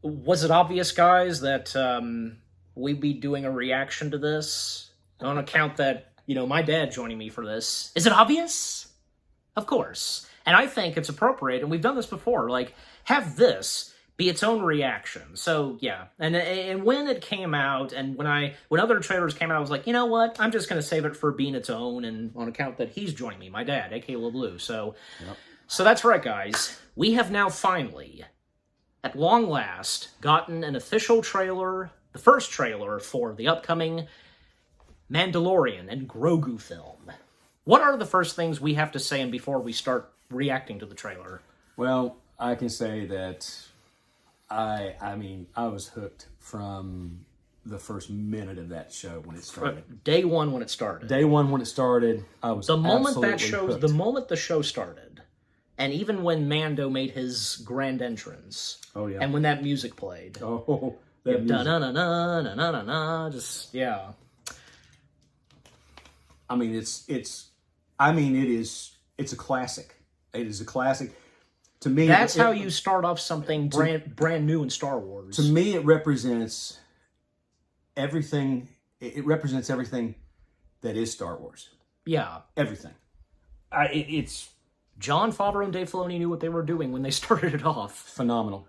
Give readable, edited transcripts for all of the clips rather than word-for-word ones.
Was it obvious, guys, that we'd be doing a reaction to this? On account that, my dad joining me for this. Is it obvious? Of course. And I think it's appropriate, and we've done this before, have this be its own reaction. So, yeah. And when it came out, and when other trailers came out, I was like, you know what? I'm just going to save it for being its own, and on account that he's joining me, my dad, a.k.a. LeBlue. So, yep. So that's right, guys. We have now finally, at long last, gotten an official trailer, the first trailer for the upcoming Mandalorian and Grogu film. What are the first things we have to say and before we start reacting to the trailer? Well, I can say that I was hooked from the first minute of that show when it started. Day one when it started. Day one when it started, I was absolutely hooked. The moment the show started, and even when Mando made his grand entrance. Oh yeah. And when that music played. Oh, that music. Da-na-na-na-na-na-na-na, just, yeah. I mean, it's a classic. It is a classic. To me, that's how you start off something brand new in Star Wars. To me, it represents everything. It represents everything that is Star Wars. Yeah, everything. It's Jon Favreau and Dave Filoni knew what they were doing when they started it off. Phenomenal,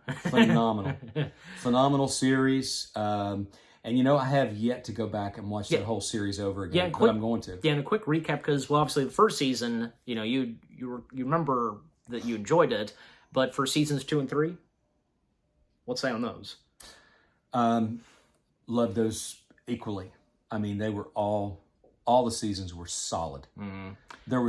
phenomenal series. And I have yet to go back and watch that whole series over again, but I'm going to. Yeah, and a quick recap, because, obviously the first season, you remember that you enjoyed it, but for seasons 2 and 3, what's say on those? Loved those equally. I mean, they were all the seasons were solid. Mm-hmm. There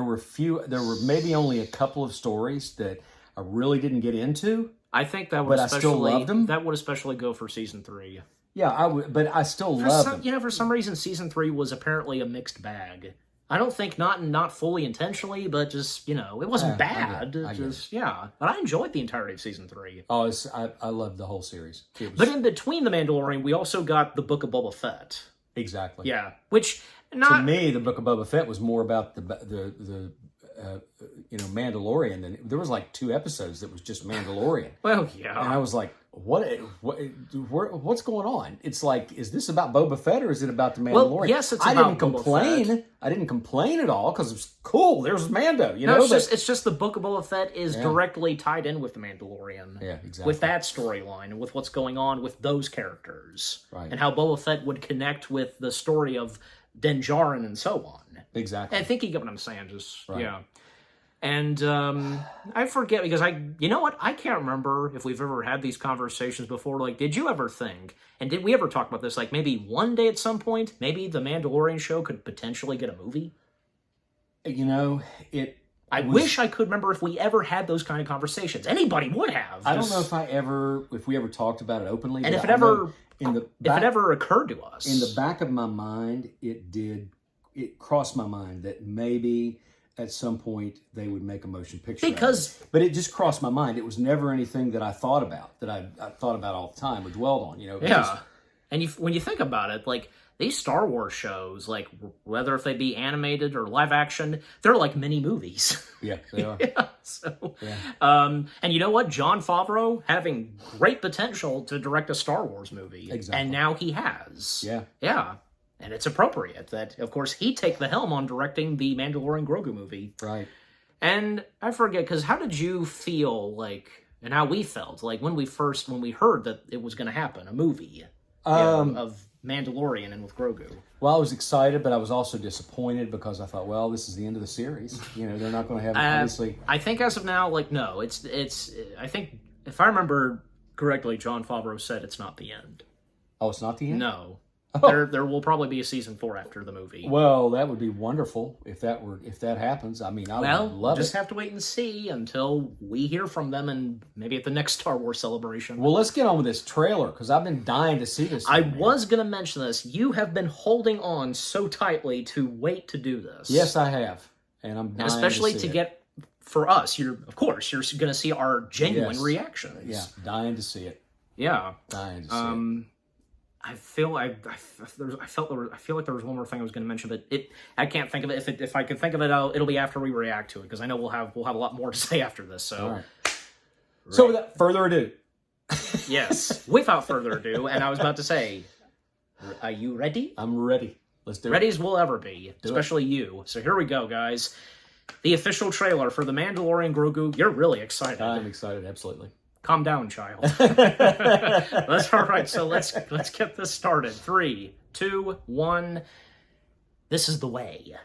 were maybe only a couple of stories that I really didn't get into. I think that would I still loved them. That would especially go for season 3. Yeah, I would, but I still love them. For some reason, season 3 was apparently a mixed bag. I don't think not fully intentionally, but just, it wasn't bad. But I enjoyed the entirety of season 3. Oh, I loved the whole series. But in between The Mandalorian, we also got the Book of Boba Fett. Exactly. Yeah, which to me, the Book of Boba Fett was more about the Mandalorian than there was 2 episodes that was just Mandalorian. Well, yeah, and I was like, what's going on? It's is this about Boba Fett or is it about the Mandalorian? Well, yes, it's about Boba Fett. I didn't complain at all because it was cool. There's Mando, it's just the Book of Boba Fett is directly tied in with the Mandalorian. Yeah, exactly. With that storyline and with what's going on with those characters. Right. And how Boba Fett would connect with the story of Din Djarin and so on. Exactly. I think you get what I'm saying, yeah. And I forget, because you know what? I can't remember if we've ever had these conversations before. Did you ever think, and did we ever talk about this, maybe one day at some point, maybe the Mandalorian show could potentially get a movie? I wish I could remember if we ever had those kind of conversations. Anybody would have. I don't know if we ever talked about it openly. And if it ever occurred to us. In the back of my mind, it crossed my mind that maybe at some point they would make a motion picture. But it just crossed my mind. It was never anything that I thought about, that I thought about all the time or dwelled on. Yeah. And when you think about it, these Star Wars shows, whether if they be animated or live action, they're like mini movies. Yeah, they are. And you know what? Jon Favreau having great potential to direct a Star Wars movie. Exactly. And now he has. Yeah. Yeah. And it's appropriate that, of course, he take the helm on directing the Mandalorian Grogu movie. Right. And I forget, because how did you feel, and how we felt, when we heard that it was going to happen, a movie of Mandalorian and with Grogu? Well, I was excited, but I was also disappointed because I thought, well, this is the end of the series. They're not going to have it, obviously. I think as of now, no, it's. I think, if I remember correctly, Jon Favreau said it's not the end. Oh, it's not the end? No. Oh. There will probably be a season 4 after the movie. Well, that would be wonderful if that happens. I mean, I would love it. Just have to wait and see until we hear from them, and maybe at the next Star Wars celebration. Well, let's get on with this trailer, because I've been dying to see this. I was going to mention this. You have been holding on so tightly to wait to do this. Yes, I have, and I'm dying especially to see get for us. You're going to see our genuine reactions. Yeah, dying to see it. Yeah, dying to see it. I feel like there was one more thing I was going to mention, but I can't think of it. If I could think of it, it'll be after we react to it, because I know we'll have a lot more to say after this. So, all right. So without further ado, Yes, without further ado, and I was about to say, are you ready? I'm ready. Let's do it. Ready as we'll ever be, especially you. So here we go, guys. The official trailer for The Mandalorian Grogu. You're really excited. I'm excited, absolutely. Calm down, child. That's all right. So let's get this started. 3, 2, 1. This is the way.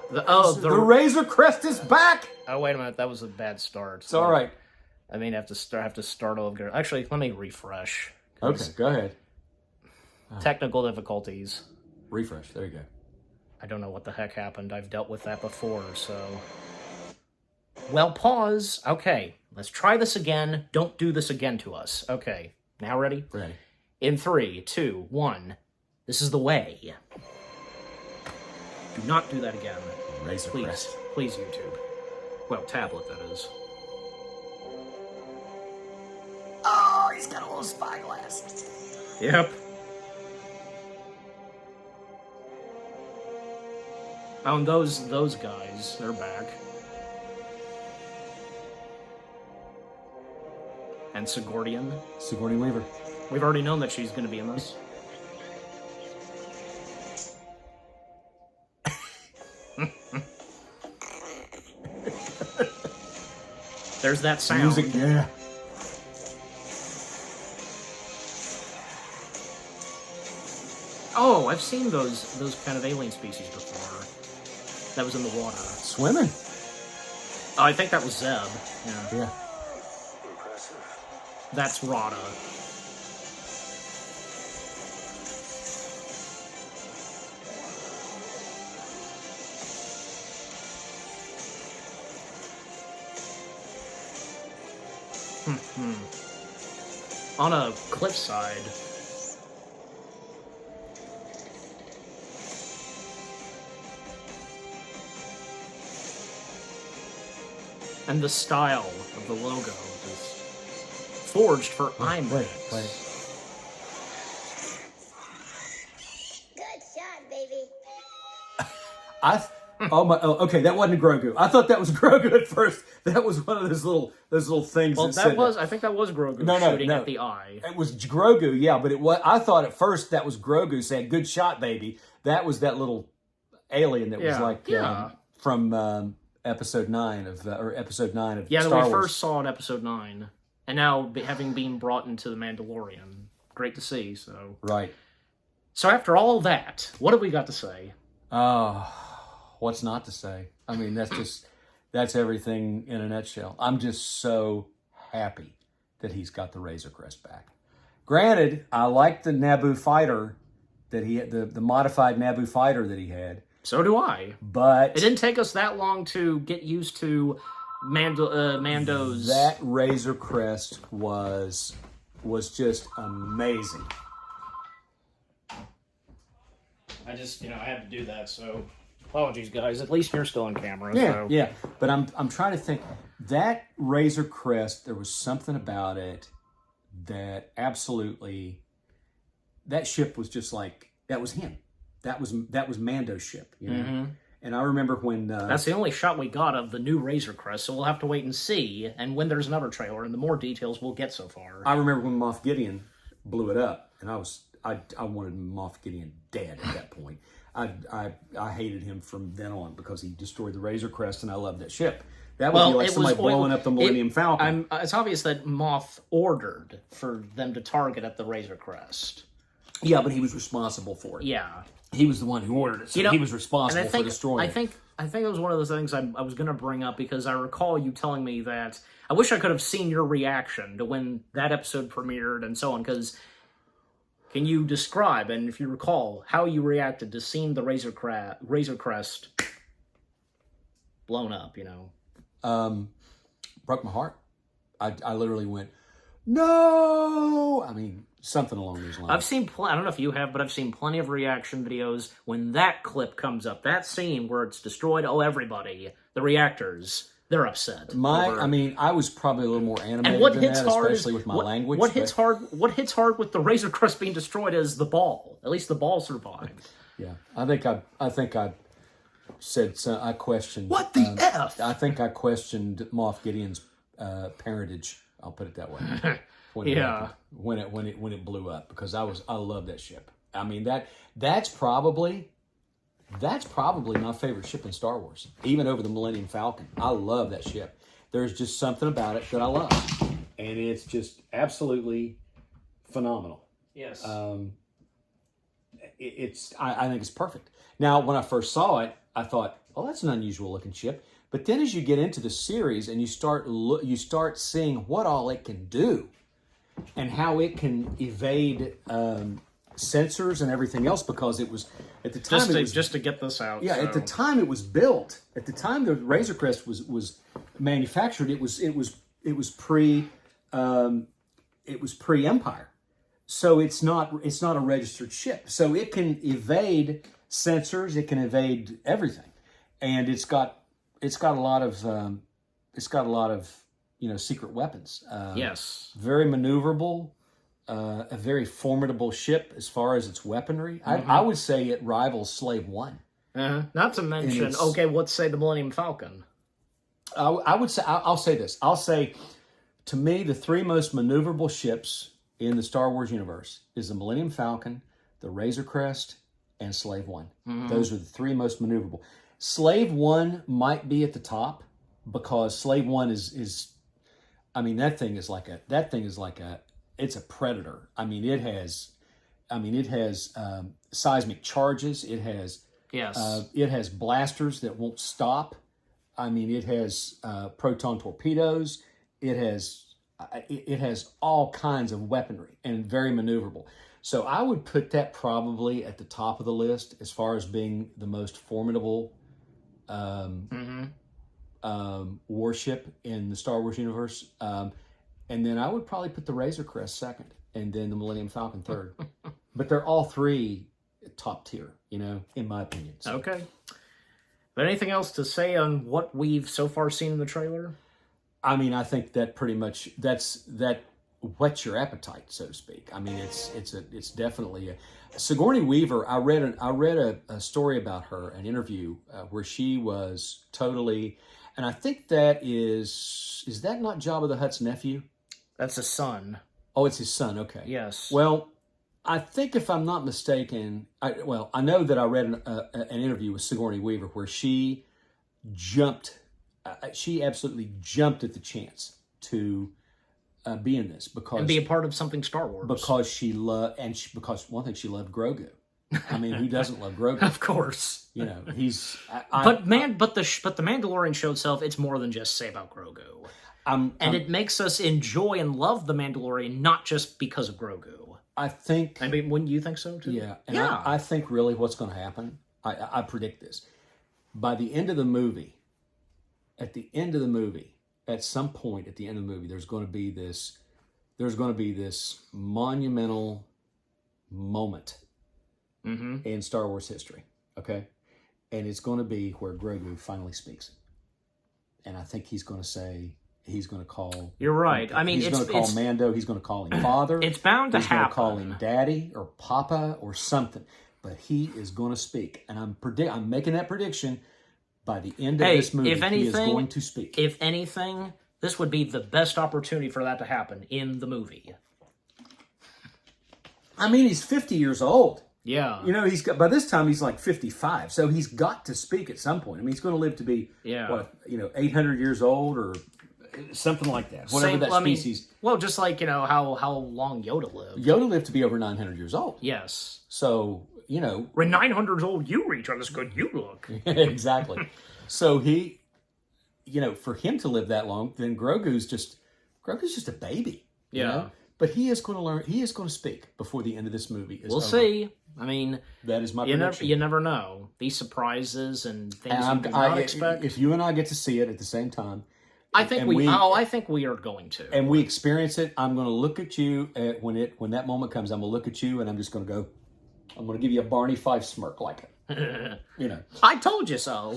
The Razor Crest is back. Oh, wait a minute. That was a bad start. It's all right. I mean, I have to start over. Actually, let me refresh. Okay, go ahead. Technical difficulties. Refresh. There you go. I don't know what the heck happened. I've dealt with that before, so... Well, pause. Okay, let's try this again. Don't do this again to us. Okay, now ready? Ready. In 3, 2, 1. This is the way. Do not do that again. Razor Crest. Please, YouTube. Well, tablet, that is. Oh, he's got a little spyglass. Yep. Oh, and those guys, they're back. And Sigourney Weaver. We've already known that she's going to be in this. There's that sound. Music, yeah. Oh, I've seen those kind of alien species before. That was in the water. Swimming. Oh, I think that was Zeb. Yeah. Yeah. That's Rada. On a cliffside. And the style of the logo is forged for IMAX. Wait. Good shot, baby. Okay, that wasn't Grogu. I thought that was Grogu at first. That was one of those little things. Well, I think that was Grogu shooting at the eye. It was Grogu, yeah, but I thought at first that was Grogu saying "Good shot, baby." That was that little alien that was like from episode 9 of Star Wars. That we first saw in episode 9, and now having been brought into the Mandalorian, great to see. So right. So after all that, what have we got to say? What's not to say? I mean, that's everything in a nutshell. I'm just so happy that he's got the Razor Crest back. Granted, I like the Naboo fighter that he had, the modified Naboo fighter that he had. So do I. But it didn't take us that long to get used to Mando's. That Razor Crest was just amazing. I just, I had to do that, so apologies, guys. At least you're still on camera. Yeah, so. yeah. But I'm trying to think. That Razor Crest, there was something about it that absolutely, that ship was just like, that was him. That was Mando's ship, you know. Mm-hmm. And I remember when that's the only shot we got of the new Razor Crest, so we'll have to wait and see. And when there's another trailer, and the more details we'll get so far. I remember when Moff Gideon blew it up, and I wanted Moff Gideon dead at that point. I hated him from then on because he destroyed the Razor Crest, and I loved that ship. That would be like somebody blowing up the Millennium Falcon. It's obvious that Moff ordered for them to target at the Razor Crest. Yeah, but he was responsible for it. Yeah. He was the one who ordered it, so he was responsible for destroying it. I think it was one of those things I was going to bring up because I recall you telling me that I wish I could have seen your reaction to when that episode premiered and so on, because can you describe, and if you recall, how you reacted to seeing the Razor Crest blown up, Broke my heart. I literally went, no! I mean, something along these lines. I've seen, I don't know if you have, but I've seen plenty of reaction videos when that clip comes up, that scene where it's destroyed, everybody, the reactors, they're upset. I was probably a little more animated than that, especially with my language. What hits hard with the Razor Crest being destroyed is the ball. At least the ball survived. Yeah, I think I said I questioned What the F? I think I questioned Moff Gideon's parentage. I'll put it that way. When it blew up, because I love that ship. I mean that's probably my favorite ship in Star Wars, even over the Millennium Falcon. I love that ship. There's just something about it that I love, and it's just absolutely phenomenal. Yes. I think it's perfect. Now, when I first saw it, I thought, "Oh, that's an unusual looking ship." But then, as you get into the series and you start seeing what all it can do, and how it can evade sensors and everything else, because it was at the time just to get this out. Yeah, so. at the time it was built. At the time the Razor Crest was manufactured, it was pre Empire. So it's not a registered ship. So it can evade sensors, it can evade everything, and it's got a lot of secret weapons. Yes, very maneuverable, a very formidable ship as far as its weaponry. I would say it rivals Slave One. Not to mention, let's say the Millennium Falcon. I would say I'll say this. I'll say, to me, the three most maneuverable ships in the Star Wars universe is the Millennium Falcon, the Razor Crest, and Slave One. Those are the three most maneuverable. Slave One might be at the top, because Slave One is that thing is like it's a predator. It has seismic charges. It has blasters that won't stop. It has proton torpedoes. It has all kinds of weaponry and very maneuverable. So I would put that probably at the top of the list as far as being the most formidable warship in the Star Wars universe. And then I would probably put the Razor Crest second, and then the Millennium Falcon third. But they're all three top tier, in my opinion. So. Okay. But anything else to say on what we've so far seen in the trailer? I think that pretty much that whets your appetite, so to speak. It's definitely Sigourney Weaver. I read a story about her, an interview where she was totally, and I think that is that not Jabba the Hutt's nephew? That's his son. Oh, it's his son. Okay. Yes. Well, I think, if I'm not mistaken, I know that I read an interview with Sigourney Weaver where she jumped. She absolutely jumped at the chance to be in this, and be a part of something Star Wars, because because one thing, she loved Grogu. Who doesn't love Grogu? Of course. He's. But the Mandalorian show itself, it's more than just say about Grogu, and it makes us enjoy and love the Mandalorian, not just because of Grogu. I think. Wouldn't you think so too? Yeah, and yeah. I think really what's going to happen. I predict this. By the end of the movie. At some point at the end of the movie, there's going to be this monumental moment in Star Wars history. Okay, and it's going to be where Grogu finally speaks, and I think he's going to call. You're right. He's going to call Mando. He's going to call him Father. It's bound to happen. He's going to call him Daddy or Papa or something. But he is going to speak, and I'm making that prediction. By the end of this movie, he is going to speak. If anything, this would be the best opportunity for that to happen in the movie. He's 50 years old. Yeah. By this time he's like 55, so he's got to speak at some point. He's going to live to be 800 years old or something like that. Whatever that species. Just like how long Yoda lived. Yoda lived to be over 900 years old. Yes. So. When 900 years old you reach, how good you look. Exactly. So he, for him to live that long, then Grogu's just a baby. Yeah. But he is going to learn. He is going to speak before the end of this movie is over. See. That is my prediction. You never know. These surprises and things you do not expect. If you and I get to see it at the same time, I think we are going to. And we experience it. I'm going to look at you when that moment comes. I'm going to look at you and I'm just going to go. I'm going to give you a Barney Fife smirk like it. I told you so.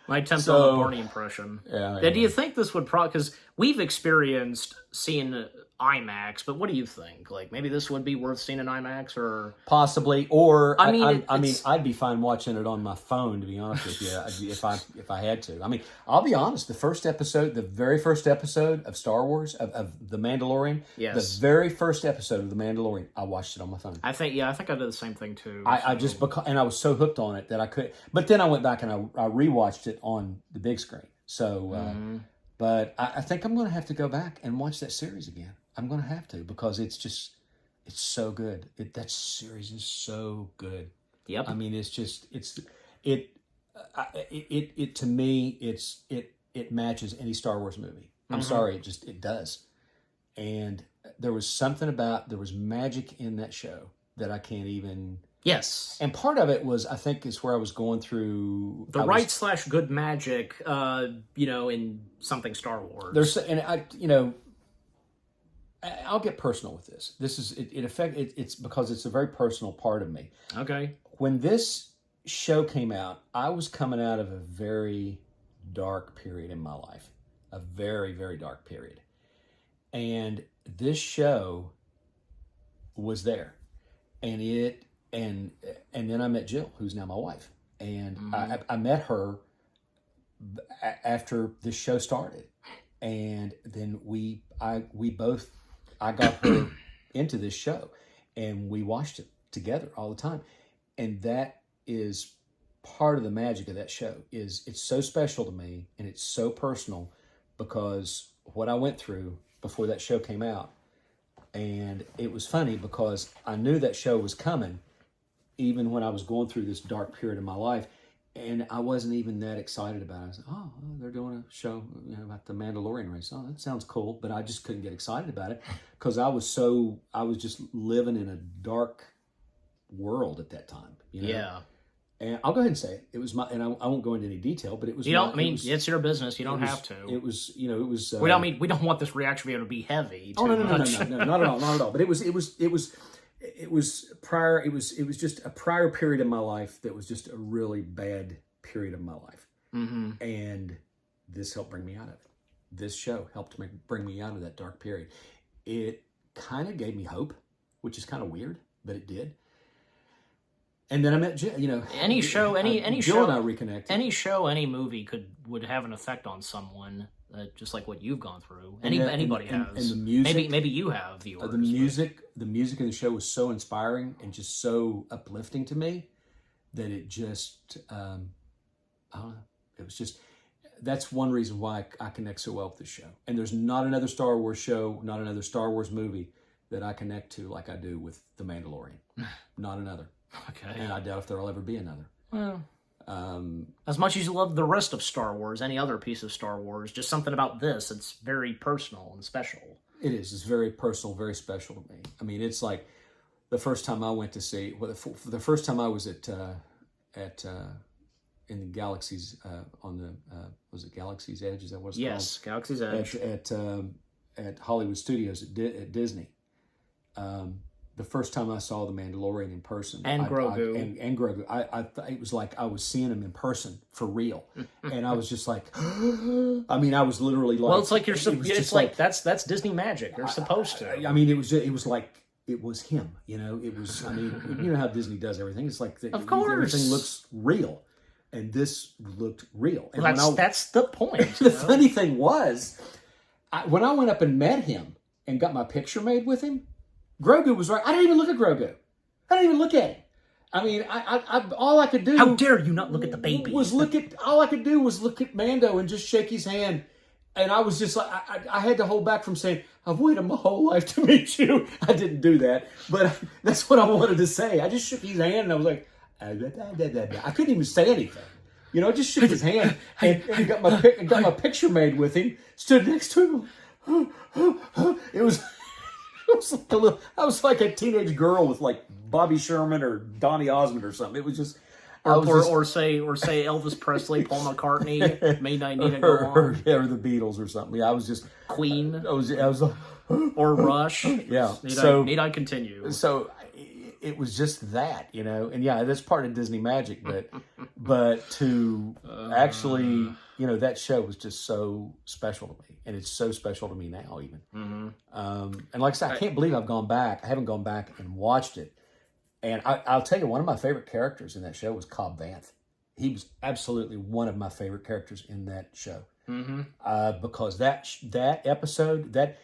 My attempt on a Barney impression. Yeah. Do you think this would because we've experienced seeing IMAX, but what do you think? Like, maybe this would be worth seeing in IMAX, or possibly, or I mean, I'd be fine watching it on my phone, to be honest with you, if I had to. I mean, I'll be honest. The very first episode of Star Wars of The Mandalorian, yes, the very first episode of The Mandalorian, I watched it on my phone. I think I did the same thing too. I just and I was so hooked on it that I could. But then I went back and I rewatched it on the big screen. So, but I think I'm going to have to go back and watch that series again. I'm going to have to, because it's so good. That series is so good. Yep. I mean, it to me, it matches any Star Wars movie. I'm sorry, it does. And there was magic in that show that I can't even. Yes. And part of it was, I think, is where I was going through the good magic, in something Star Wars. I'll get personal with this. This is it's because it's a very personal part of me. Okay. When this show came out, I was coming out of a very dark period in my life, a very, very dark period, and this show was there, and then I met Jill, who's now my wife, and I met her after this show started, and then I got her into this show, and we watched it together all the time. And that is part of the magic of that show. It's so special to me, and it's so personal, because what I went through before that show came out. And it was funny because I knew that show was coming, even when I was going through this dark period of my life. And I wasn't even that excited about it. I was like, oh, they're doing a show about the Mandalorian race. Oh, that sounds cool. But I just couldn't get excited about it because I was just living in a dark world at that time. Yeah. And I'll go ahead and say it. It was and I won't go into any detail, but it was. It's your business. You don't have to. It was. It was. We don't want this reaction to be able to be heavy. No, not at all, not at all. But it was prior. It was just a prior period in my life that was just a really bad period of my life, and this helped bring me out of it. This show helped bring me out of that dark period. It kind of gave me hope, which is kind of weird, but it did. And then I met Jill. Jill and I reconnected. Any show, any movie would have an effect on someone. Just like what you've gone through. Anybody has. And the music. Maybe you have viewers. The music in the show was so inspiring and just so uplifting to me that it just, I don't know. It was just, that's one reason why I connect so well with this show. And there's not another Star Wars show, not another Star Wars movie that I connect to like I do with The Mandalorian. Not another. Okay. And I doubt if there'll ever be another. Well, as much as you love the rest of Star Wars, any other piece of Star Wars, just something about this, it's very personal and special. It is. It's very personal, very special to me. I mean, it's like the first time I went to see, the first time I was in the Galaxy's was it Galaxy's Edge? Is that what it's called? Yes, Galaxy's Edge at Hollywood Studios at Disney. The first time I saw the Mandalorian in person, and Grogu, and Grogu, I it was like I was seeing him in person for real, and I was just like, I mean, I was literally like, well, it's like it's like that's Disney magic. You're supposed to. I mean, it was like it was him. It was. I mean, you know how Disney does everything. It's like of course everything looks real, and this looked real. And that's the point. The funny thing was, when I went up and met him and got my picture made with him. Grogu was right. I didn't even look at Grogu. I didn't even look at him. I mean, I all I could do. How dare you not look at the baby? All I could do was look at Mando and just shake his hand, and I was just like, I had to hold back from saying, "I've waited my whole life to meet you." I didn't do that, but that's what I wanted to say. I just shook his hand, and I was like, I couldn't even say anything. I just shook his hand and got my picture made with him. Stood next to him. It was. I was like a teenage girl with like Bobby Sherman or Donny Osmond or something. It was just, or say Elvis Presley, Paul McCartney, May Night Need to Go On, or the Beatles or something. Yeah, I was just Queen. I was like, or Rush. Yeah. Need I continue? So it was just that, and yeah, that's part of Disney magic. But to actually that show was just so special to me, and it's so special to me now, even. And like I said, I can't believe I've gone back. I haven't gone back and watched it. And I'll tell you, one of my favorite characters in that show was Cobb Vanth. He was absolutely one of my favorite characters in that show. Because that episode,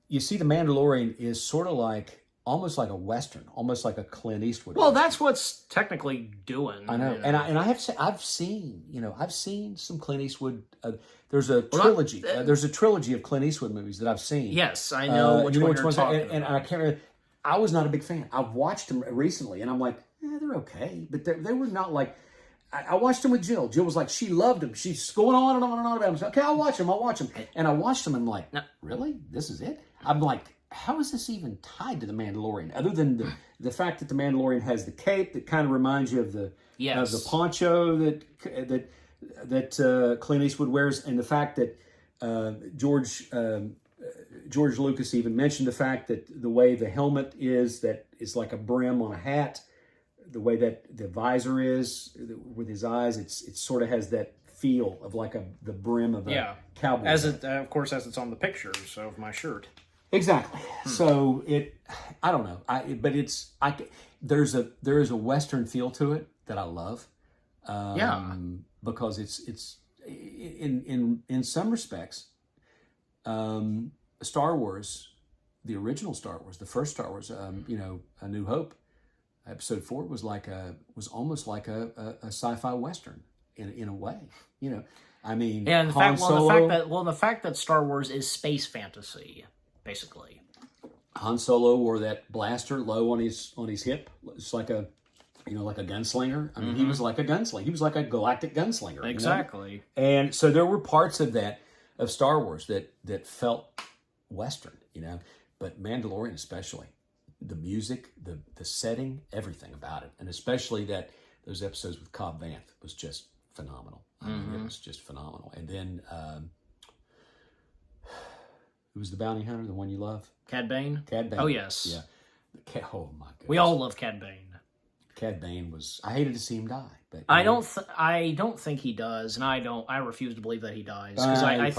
you see, The Mandalorian is sort of like, almost like a Western, almost like a Clint Eastwood. Well, that's what's technically doing. I know. And I have to say, I've seen some Clint Eastwood. There's a trilogy. There's a trilogy of Clint Eastwood movies that I've seen. Yes, I know which ones you're talking about. And I can't remember. I was not a big fan. I've watched them recently, and I'm like, they're okay, but they were not like. I watched them with Jill. Jill was like, she loved them. She's going on and on and on about them. So, okay, I'll watch them. And I watched them, and I'm like, really? This is it? I'm like, how is this even tied to The Mandalorian? Other than the fact that The Mandalorian has the cape that kind of reminds you of the poncho that Clint Eastwood wears, and the fact that George Lucas even mentioned the fact that the way the helmet is, that it's like a brim on a hat, the way that the visor is with his eyes, it sort of has that feel of like the brim of a cowboy. As it, of course, as it's on the pictures of my shirt. Exactly. So I don't know. There is a Western feel to it that I love. Because it's in some respects, Star Wars, the original Star Wars, the first Star Wars, A New Hope, Episode 4 was almost like a sci-fi Western in a way. I mean, and the fact that Star Wars is space fantasy. Basically, Han Solo wore that blaster low on his hip. It's like a gunslinger. I mean, he was like a gunslinger. He was like a galactic gunslinger. Exactly. And so there were parts of Star Wars that felt Western. But Mandalorian especially, the music, the setting, everything about it, and especially those episodes with Cobb Vanth was just phenomenal. I mean, it was just phenomenal. And then. Who was the bounty hunter, the one you love? Cad Bane? Cad Bane. Oh, yes. Yeah. Oh, my goodness. We all love Cad Bane. Cad Bane was... I hated to see him die. But I don't think he does, and I refuse to believe that he dies. Because I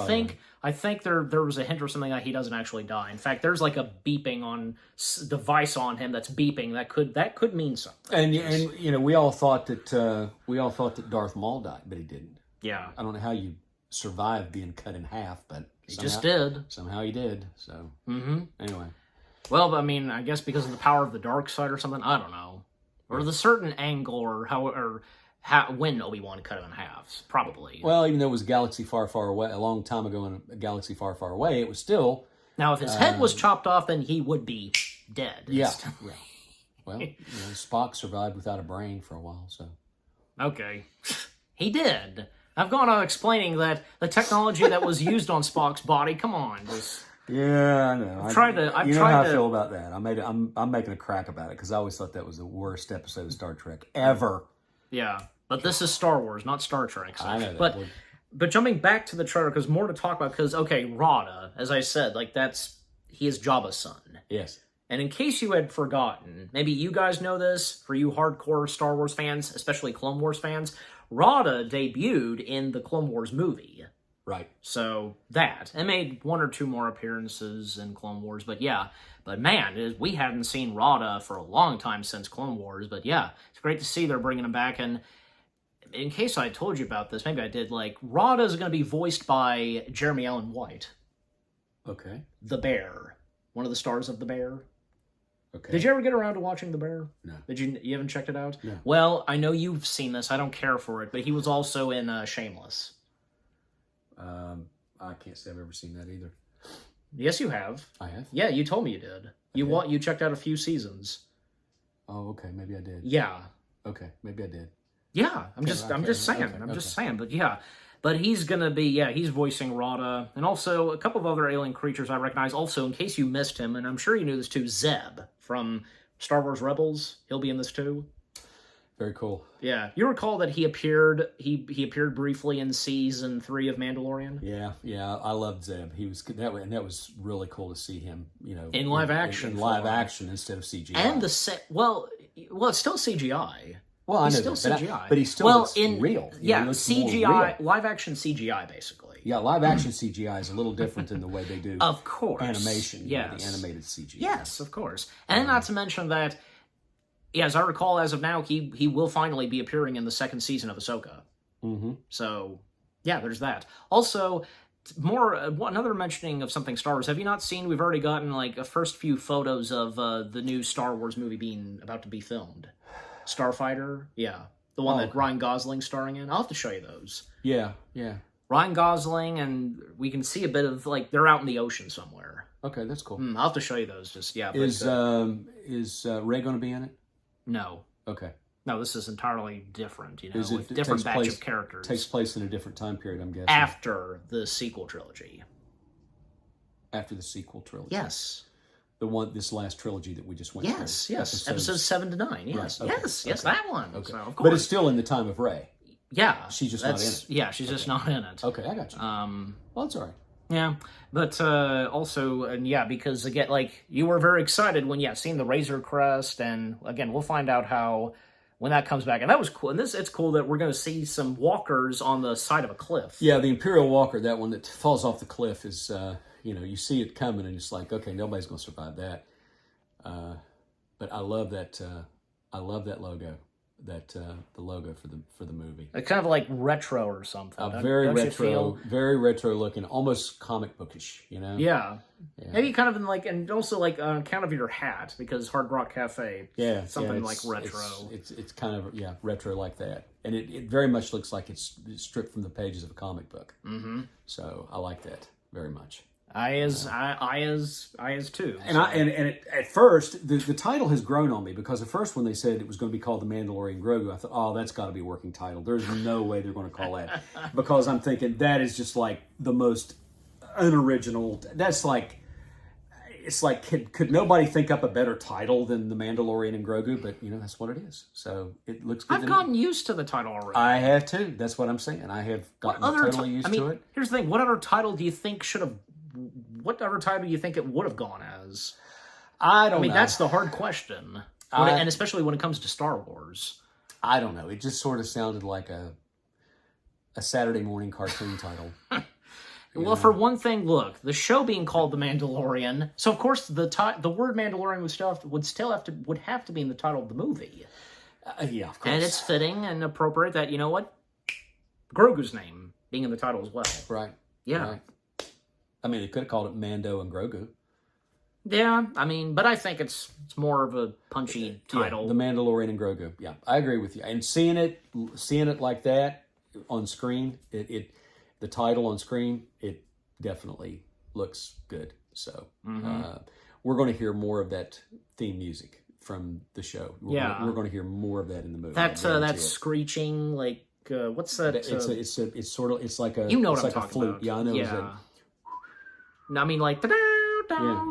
think there was a hint or something that he doesn't actually die. In fact, there's like a beeping device on him that's beeping that could mean something. And we all thought that Darth Maul died, but he didn't. Yeah. I don't know how you survived being cut in half, but... He just did. Somehow he did, so... Anyway. Well, I mean, I guess because of the power of the dark side or something, I don't know. Or the certain angle, or when Obi-Wan cut him in half, probably. Well, even though it was a galaxy far, far away, a long time ago in a galaxy far, far away, it was still... Now, if his head was chopped off, then he would be dead. Yeah. Well, Spock survived without a brain for a while, so... Okay. He did. I've gone on explaining that the technology that was used on Spock's body. Come on, yeah, I know. I've tried to. You know how I feel about that. I'm making a crack about it because I always thought that was the worst episode of Star Trek ever. Yeah, but this is Star Wars, not Star Trek. So. I know that. But jumping back to the trailer, because more to talk about. Because Rada, as I said, he is Jabba's son. Yes. And in case you had forgotten, maybe you guys know this. For you hardcore Star Wars fans, especially Clone Wars fans. Rada debuted in the Clone Wars movie. Right. So and made one or two more appearances in Clone Wars, but man, we hadn't seen Rada for a long time since Clone Wars, but yeah, it's great to see they're bringing him back, and in case I told you about this, maybe I did, Rada is going to be voiced by Jeremy Allen White. Okay. The Bear. One of the stars of The Bear. Okay. Did you ever get around to watching The Bear? No. You haven't checked it out? No. Well, I know you've seen this. I don't care for it, but he was also in Shameless. I can't say I've ever seen that either. Yes, you have. I have? Yeah, you told me you did. You checked out a few seasons. Oh, okay. Maybe I did. Yeah. Okay. Maybe I did. Yeah. I'm just saying. Okay, I'm just saying. But yeah. But he's going to be, he's voicing Rada. And also a couple of other alien creatures I recognize. Also, in case you missed him, and I'm sure you knew this too, Zeb from Star Wars Rebels. He'll be in this too. Very cool. Yeah. You recall that he appeared briefly in season 3 of Mandalorian? Yeah. I loved Zeb. That was really cool to see him, in live action. In live action instead of CGI. And the set, well, it's still CGI. Well, I know He's still that, CGI. but he still looks real. You know, he looks more CGI, real. live action CGI, basically. Yeah, live action CGI is a little different than the way they do Of course. animation. You know, Yes. the animated CGI. Yes, of course. And not to mention that, yeah, as I recall, as of now, he will finally be appearing in the second season of Ahsoka. Mm-hmm. So, yeah, there's that. Also, another mentioning of something Star Wars. Have you not seen? We've already gotten like a first few photos of the new Star Wars movie about to be filmed. Starfighter, yeah, the one that Ryan Gosling's starring in. I'll have to show you those. Yeah. Ryan Gosling, and we can see a bit of like they're out in the ocean somewhere. Okay, that's cool. I'll have to show you those. Just yeah. Is Ray going to be in it? No. Okay. No, this is entirely different. You know, Is it- with it different takes batch place- of characters. Takes place in a different time period, I'm guessing. After the sequel trilogy. After the sequel trilogy. Yes. This last trilogy that we just went Yes. through. Episodes 7 to 9. Yes. Right, okay, Yes, okay. that one. Okay. So, of course. But it's still in the time of Ray. Yeah. She's just not in it. Yeah, she's just not in it. Okay, I got you. Well, that's all right. Yeah, but also, and yeah, because again, like you were very excited when seeing the Razor Crest, and again, we'll find out how when that comes back, and that was cool. And it's cool that we're going to see some walkers on the side of a cliff. Yeah, the Imperial Walker, that one that falls off the cliff, is you see it coming, and it's like, okay, nobody's going to survive that. But I love that. I love that logo. The logo for the movie. It's kind of like retro or something. Very don't you retro, feel? very retro looking, almost comic bookish. You know. Yeah. Maybe kind of in like, and also like on account of your hat, because Hard Rock Cafe. Yeah, something yeah, like retro. It's kind of retro like that, and it very much looks like it's stripped from the pages of a comic book. Mm-hmm. So I like that very much. I as too. So. And at first the title has grown on me, because at first when they said it was going to be called The Mandalorian Grogu, I thought, oh, that's got to be a working title. There's no way they're going to call that, because I'm thinking that is just like the most unoriginal. That's like, it's like could nobody think up a better title than The Mandalorian and Grogu? But that's what it is. So it looks good. I've gotten used to the title already. I have too. That's what I'm saying. I have gotten totally used to it. Here's the thing. What other title do you think what other title do you think it would have gone as? I don't know. That's the hard question. And especially when it comes to Star Wars. I don't know. It just sort of sounded like a Saturday morning cartoon title. Well, for one thing, look, the show being called The Mandalorian, so of course the word Mandalorian would have to be in the title of the movie. Yeah, of course. And it's fitting and appropriate that, Grogu's name being in the title as well. Right. Yeah. Right. I mean, they could have called it Mando and Grogu. Yeah, but I think it's more of a punchy title. Yeah, The Mandalorian and Grogu. Yeah, I agree with you. And seeing it like that on screen, the title on screen, it definitely looks good. So we're going to hear more of that theme music from the show. We're going to hear more of that in the movie. That screeching, like what's that? It's sort of like a what I'm like talking a flute. about. Yeah, I know. Yeah. Like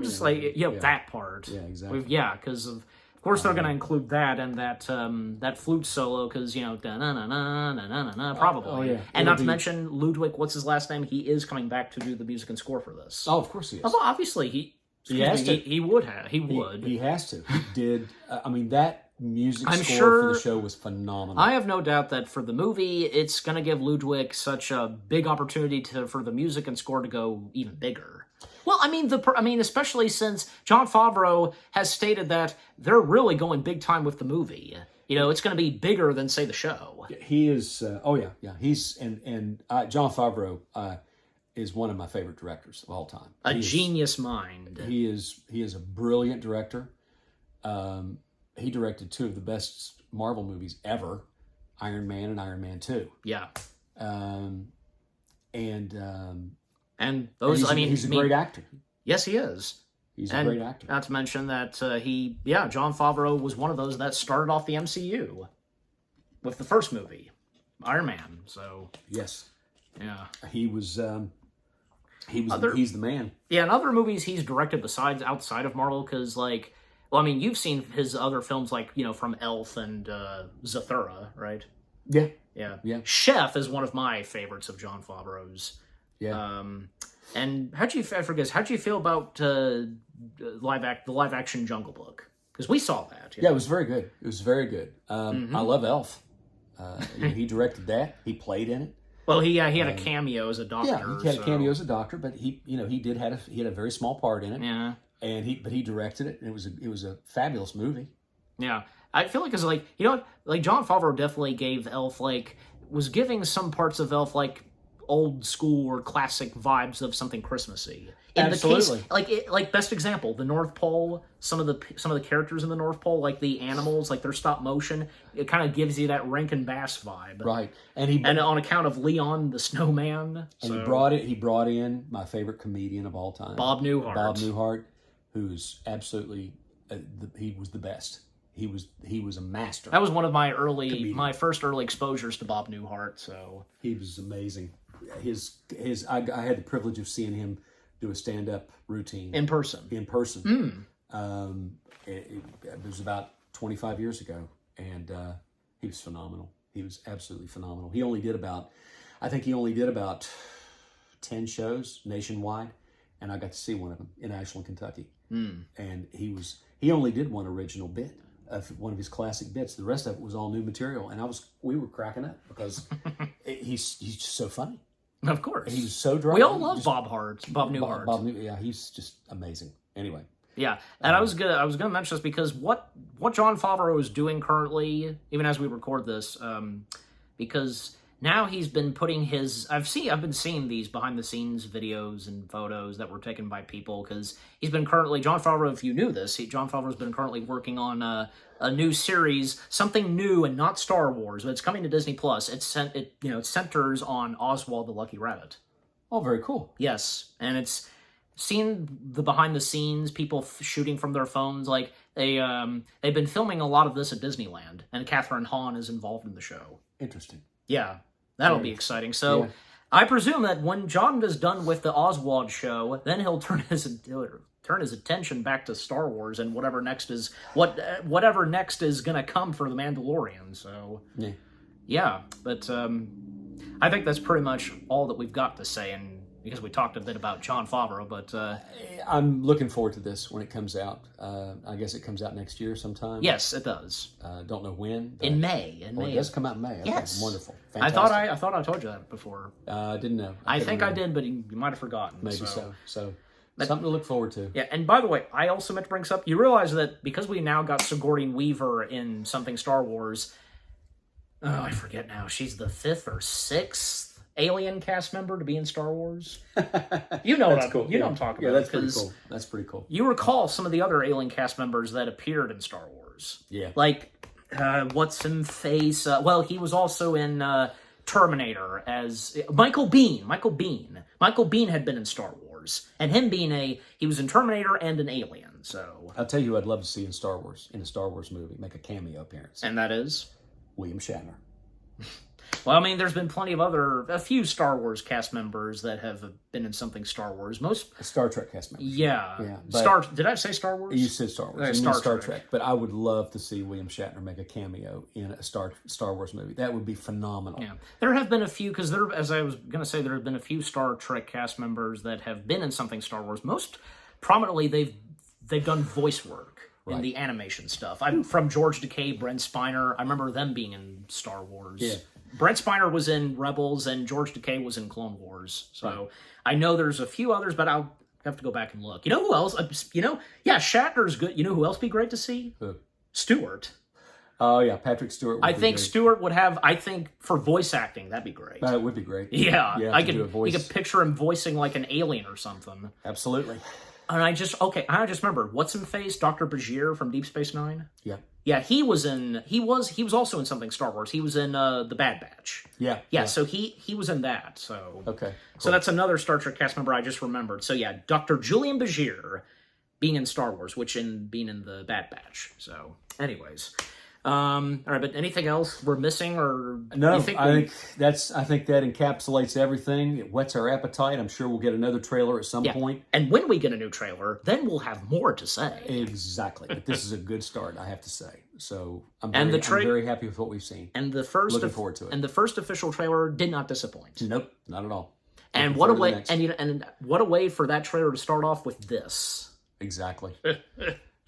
just like that part. Yeah, exactly. Because of course they're going to include that and that flute solo, because probably. Oh, yeah. And not to mention Ludwig, what's his last name? He is coming back to do the music and score for this. Oh, of course he is. Well, obviously he would have. He would. He has to. He did. That music score sure, for the show was phenomenal. I have no doubt that for the movie, it's going to give Ludwig such a big opportunity for the music and score to go even bigger. Well, especially since Jon Favreau has stated that they're really going big time with the movie. It's going to be bigger than, say, the show. He is. He's Jon Favreau is one of my favorite directors of all time. A genius mind. He is a brilliant director. He directed two of the best Marvel movies ever, Iron Man and Iron Man 2. Yeah. And those, he's a great actor. Yes, he is. He's a great actor. Not to mention that Jon Favreau was one of those that started off the MCU with the first movie, Iron Man. So yes, yeah, he's the man. Yeah, in other movies he's directed besides outside of Marvel, because you've seen his other films from Elf and Zathura, right? Yeah. Chef is one of my favorites of Jon Favreau's. Yeah. And how'd you feel about the live action Jungle Book? Because we saw that. Yeah, it was very good. It was very good. I love Elf. He directed that. He played in it. Well, he had a cameo as a doctor. Yeah, he had a cameo as a doctor, but he had a very small part in it. Yeah. And he directed it, and it was a fabulous movie. Yeah. I feel like, like Jon Favreau definitely gave Elf, was giving some parts of Elf, old school or classic vibes of something Christmassy. In Absolutely. the case, like best example, the North Pole, some of the characters in the North Pole, like the animals, like their stop motion, it kind of gives you that Rankin Bass vibe. Right. And on account of Leon the Snowman. And he brought in my favorite comedian of all time. Bob Newhart. Who's absolutely he was the best. He was a master. That was one of my first early exposures to Bob Newhart. So he was amazing. I had the privilege of seeing him do a stand-up routine in person. It was about 25 years ago, and he was phenomenal. He was absolutely phenomenal. He only did about 10 shows nationwide, and I got to see one of them in Ashland, Kentucky. And he only did one original bit of one of his classic bits. The rest of it was all new material, and we were cracking up because he's just so funny. Of course, he's so dry. We all love Bob Newhart. Yeah, he's just amazing. Anyway, yeah, and I was gonna mention this because what Jon Favreau is doing currently, even as we record this, because now he's been putting his. I've been seeing these behind the scenes videos and photos that were taken by people because he's been currently Jon Favreau. If you knew this, Jon Favreau's been currently working on a new series, something new and not Star Wars, but it's coming to Disney Plus. It centers on Oswald the Lucky Rabbit. Oh, very cool. Yes, and it's seen the behind the scenes, people shooting from their phones. Like they've been filming a lot of this at Disneyland, and Catherine Hahn is involved in the show. Interesting. Yeah, that'll be exciting. So I presume that when John is done with the Oswald show, then he'll turn his attention back to Star Wars and whatever next is going to come for the Mandalorian. So but I think that's pretty much all that we've got to say, and because we talked a bit about Jon Favreau, but I'm looking forward to this when it comes out. I guess it comes out next year sometime. Yes, it does. Don't know when. In May. It does come out in May. Okay, yes. Wonderful. Fantastic. I thought I told you that before. Didn't know. I think I did, but you might have forgotten. Maybe so. Something to look forward to. Yeah, and by the way, I also meant to bring this up. You realize that because we now got Sigourney Weaver in something Star Wars, I forget now, she's the 5th or 6th alien cast member to be in Star Wars. You know that's cool. You know what I'm talking about. That's pretty cool. That's pretty cool. You recall some of the other alien cast members that appeared in Star Wars. Yeah. Like, what's in face? He was also in Terminator as Michael Biehn. Michael Biehn had been in Star Wars, and him being he was in Terminator and an alien. So I'll tell you who I'd love to see in a Star Wars movie, make a cameo appearance. And that is William Shatner. Well, I mean, there's been a few Star Wars cast members that have been in something Star Wars. Most Star Trek cast members. Yeah. Did I say Star Wars? You said Star Wars. Star Trek. But I would love to see William Shatner make a cameo in a Star Wars movie. That would be phenomenal. Yeah. There have been a few, because as I was going to say, there have been a few Star Trek cast members that have been in something Star Wars. Most prominently, they've done voice work in the animation stuff. From George Takei, Brent Spiner. I remember them being in Star Wars. Yeah. Brent Spiner was in Rebels, and George Takei was in Clone Wars. So I know there's a few others, but I'll have to go back and look. You know who else? Shatner's good. You know who else would be great to see? Who? Stewart. Oh, yeah, Patrick Stewart. Stewart would have, for voice acting, that'd be great. That would be great. Yeah. You could picture him voicing like an alien or something. Absolutely. And I just remember, what's in face? Dr. Bashir from Deep Space Nine? Yeah. Yeah, he was also in something Star Wars. He was in The Bad Batch. Yeah. So he was in that. So okay. Cool. So that's another Star Trek cast member I just remembered. So yeah, Dr. Julian Bashir being in Star Wars, being in The Bad Batch. So anyways. All right, but anything else we're missing, or no? I think that encapsulates everything. It whets our appetite. I'm sure we'll get another trailer at some point. And when we get a new trailer, then we'll have more to say. Exactly. But this is a good start, I have to say. So I'm very happy with what we've seen. And looking forward to it. And the first official trailer did not disappoint. Nope, not at all. And what a way! And what a way for that trailer to start off with this. Exactly.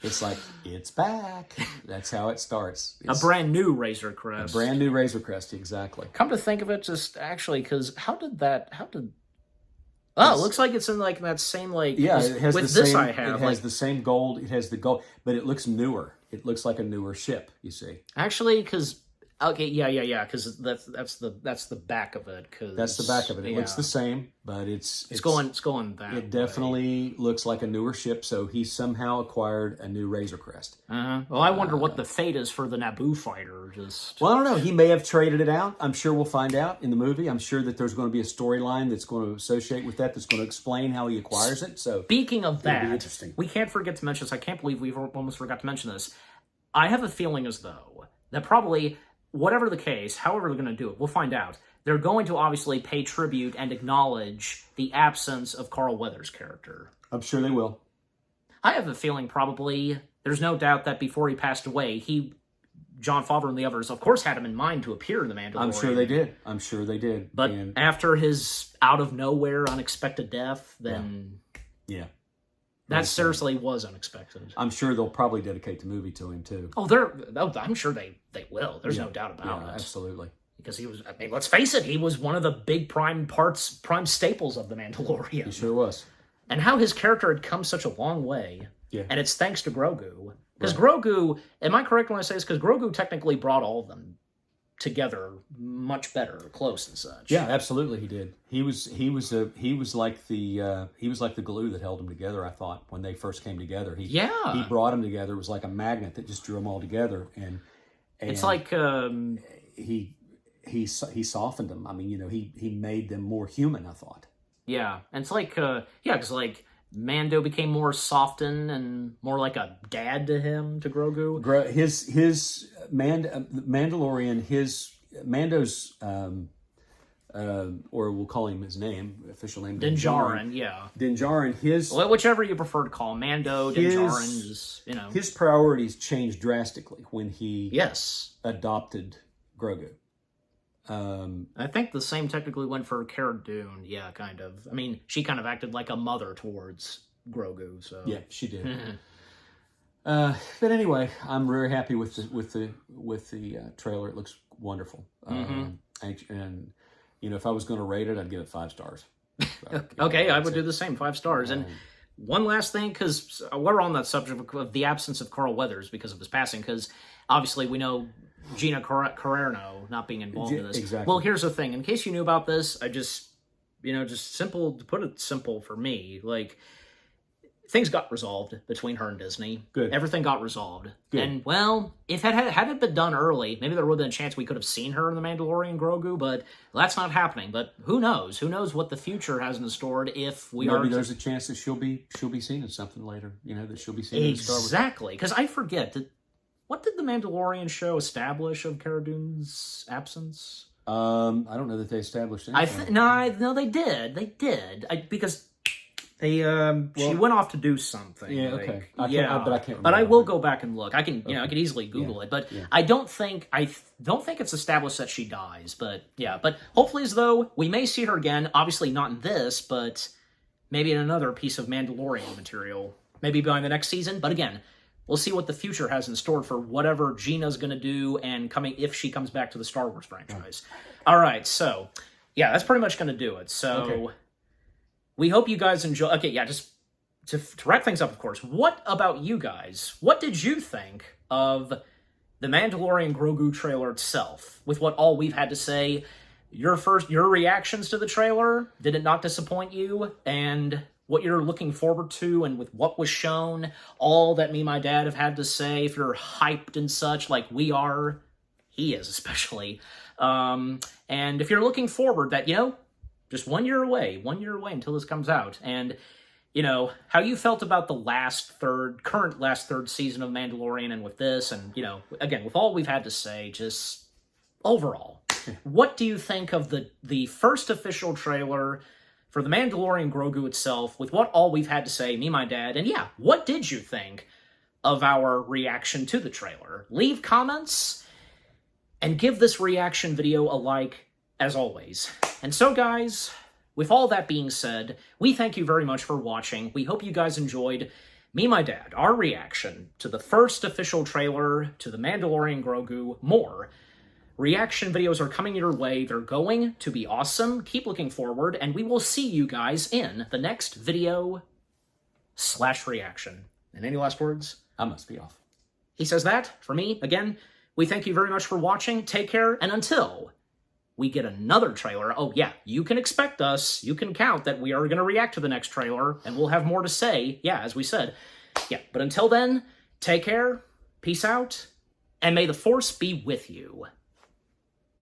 It's like, it's back. That's how it starts. A brand new Razor Crest. A brand new Razor Crest, exactly. Come to think of it, just actually, because Oh, it looks like it's in like that same like. Yeah, it has with the this same. I have It has the same gold. It has the gold, but it looks newer. It looks like a newer ship. You see. Actually, because okay, yeah, because that's the back of it. Cause that's the back of it. It looks the same, but it's going that. It definitely looks like a newer ship. So he somehow acquired a new Razor Crest. Well, I wonder what the fate is for the Naboo fighter. Well, I don't know. He may have traded it out. I'm sure we'll find out in the movie. I'm sure that there's going to be a storyline that's going to associate with that. That's going to explain how he acquires it. So speaking of that, interesting. We can't forget to mention this. I can't believe we've almost forgot to mention this. I have a feeling as though that probably, whatever the case, however they're going to do it, we'll find out. They're going to obviously pay tribute and acknowledge the absence of Carl Weathers' character. I'm sure they will. I have a feeling probably, there's no doubt that before he passed away, Jon Favreau and the others, of course, had him in mind to appear in The Mandalorian. I'm sure they did. But after his out-of-nowhere, unexpected death, then... Yeah. That seriously was unexpected. I'm sure they'll probably dedicate the movie to him, too. I'm sure they will. There's no doubt about it. Absolutely. Because he was, I mean, let's face it, he was one of the big prime staples of The Mandalorian. He sure was. And how his character had come such a long way. Yeah. And it's thanks to Grogu. Because Grogu, am I correct when I say this? Because Grogu technically brought all of them together much better, close and such. Yeah, absolutely, he did. He was like the glue that held them together. I thought when they first came together, he brought them together. It was like a magnet that just drew them all together, and it's like he softened them. I mean, he made them more human. I thought. Yeah, and it's like because like Mando became more softened and more like a dad to Grogu. His Mandalorian, Mando's, or we'll call him his name, official name. Din Djarin, Din Djarin, whichever you prefer to call him, Mando, Din Djarin is, his priorities changed drastically when he adopted Grogu. I think the same technically went for Cara Dune. Yeah, kind of. I mean, she kind of acted like a mother towards Grogu. So yeah, she did. But anyway, I'm very happy with the trailer. It looks wonderful. And if I was going to rate it, I'd give it 5 stars. So, okay, I would do the same, 5 stars. And one last thing, because we're on that subject of the absence of Carl Weathers because of his passing, because obviously we know Gina Carano not being involved in this. Exactly. Well, here's the thing. In case you knew about this, I just simple, to put it simple for me, like, things got resolved between her and Disney. Good. Everything got resolved. Good. And, well, if had it been done early, maybe there would have been a chance we could have seen her in The Mandalorian Grogu, but that's not happening. But who knows? Who knows what the future has in store if we maybe there's a chance that she'll be seen in something later, that she'll be seen in Star Wars. Exactly. Because I forget, what did The Mandalorian show establish of Cara Dune's absence? I don't know that they established anything. No, they did. They did. Because they she went off to do something. Yeah, okay. But I can't remember. But I will go back and look. I can, I can easily Google it. But I don't think it's established that she dies. But yeah, but hopefully, as though we may see her again. Obviously, not in this, but maybe in another piece of Mandalorian material. Maybe by the next season. But again, we'll see what the future has in store for whatever Gina's going to do and if she comes back to the Star Wars franchise. All right, so yeah, that's pretty much going to do it. So we hope you guys enjoy. Okay, yeah, just to wrap things up, of course. What about you guys? What did you think of the Mandalorian Grogu trailer itself? With all we've had to say, your reactions to the trailer, did it not disappoint you? And what you're looking forward to, and with what was shown, all that me and my dad have had to say, if you're hyped and such, like we are, he is especially, and if you're looking forward that, just 1 year away until this comes out, and, how you felt about the current last third season of Mandalorian, and with this, and, again, with all we've had to say, just overall, what do you think of the first official trailer for The Mandalorian Grogu itself, with all we've had to say, me and my dad, and yeah, what did you think of our reaction to the trailer? Leave comments, and give this reaction video a like, as always. And so, guys, with all that being said, we thank you very much for watching. We hope you guys enjoyed Me, My Dad, our reaction to the first official trailer to The Mandalorian Grogu, more. Reaction videos are coming your way. They're going to be awesome. Keep looking forward, and we will see you guys in the next video/reaction. And any last words? I must be off. He says that. For me, again, we thank you very much for watching. Take care, and until we get another trailer, oh yeah, you can expect us, you can count that we are going to react to the next trailer, and we'll have more to say, yeah, as we said. Yeah, but until then, take care, peace out, and may the Force be with you.